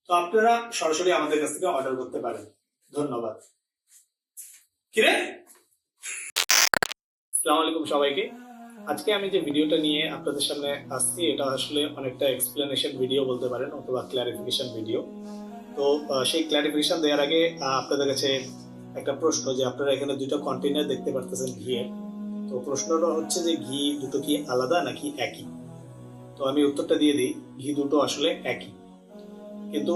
তো আপনারা সরাসরি আমাদের কাছ থেকে অর্ডার করতে পারেন। ধন্যবাদ। কিরে, আসসালামু আলাইকুম সবাইকে। আজকে আমি যে ভিডিওটা নিয়ে আপনাদের সামনে আসছি এটা আসলে অনেকটা এক্সপ্লেনেশন ভিডিও বলতে পারেন অথবা ক্লারিফিকেশন ভিডিও। তো সেই ক্লারিফিকেশন দেওয়ার আগে আপনাদের কাছে একটা প্রশ্ন, যে আপনারা এখানে দুটো কন্টেইনার দেখতে পারতেছেন ঘিয়ের। তো প্রশ্নটা হচ্ছে যে ঘি দুটো কি আলাদা নাকি একই? তো আমি উত্তরটা দিয়ে দিই, ঘি দুটো আসলে একই, কিন্তু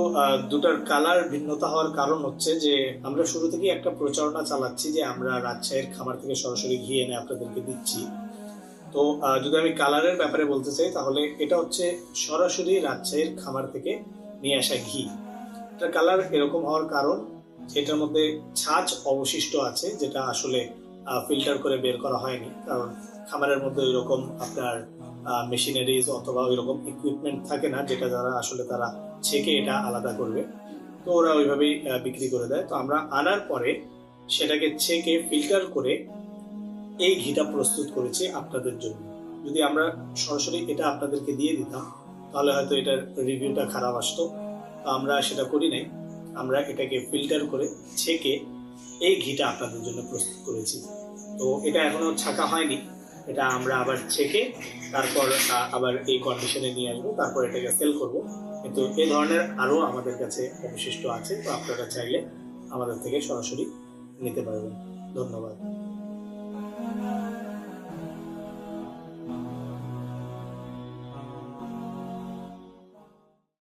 দুটার কালার ভিন্নতা হওয়ার কারণ হচ্ছে যে আমরা শুরু থেকে একটা প্রচারণা চালাচ্ছি যে আমরা রাজশাহীর খামার থেকে সরাসরি ঘি এনে আপনাদেরকে দিচ্ছি। তো যদি আমি কালারের ব্যাপারে বলতে চাই তাহলে এটা হচ্ছে সরাসরি রাজশাহীর খামার থেকে নিয়ে আসা ঘি। এটার কালার এরকম হওয়ার কারণ এটার মধ্যে ছাঁচ অবশিষ্ট আছে, যেটা আসলে ফিল্টার করে বের করা হয়নি, কারণ খামারের মধ্যে ওইরকম আপনার মেশিনারিজ অথবা ওইরকম ইকুইপমেন্ট থাকে না যেটা দ্বারা আসলে তারা ছেঁকে এটা আলাদা করবে। তো ওরা ওইভাবেই বিক্রি করে দেয়। তো আমরা আনার পরে সেটাকে ছেঁকে ফিল্টার করে এই ঘিটা প্রস্তুত করেছি আপনাদের জন্য। যদি আমরা সরাসরি এটা আপনাদেরকে দিয়ে দিতাম তাহলে হয়তো এটার রিভিউটা খারাপ আসতো। তো আমরা সেটা করি নাই, আমরা এটাকে ফিল্টার করে ছেঁকে এই ঘিটা আপনাদের জন্য প্রস্তুত করেছি। তো এটা এখনো ছাঁকা হয়নি, এটা আমরা আবার ছেঁকে তারপর আবার এই কন্ডিশনে নিয়ে আসবো, তারপর এটাকে সেল করব। কিন্তু এই ধরনের আরও আমাদের কাছে অবশিষ্ট আছে, তো আপনারা চাইলে আমাদের থেকে সরাসরি নিতে পারবেন। ধন্যবাদ।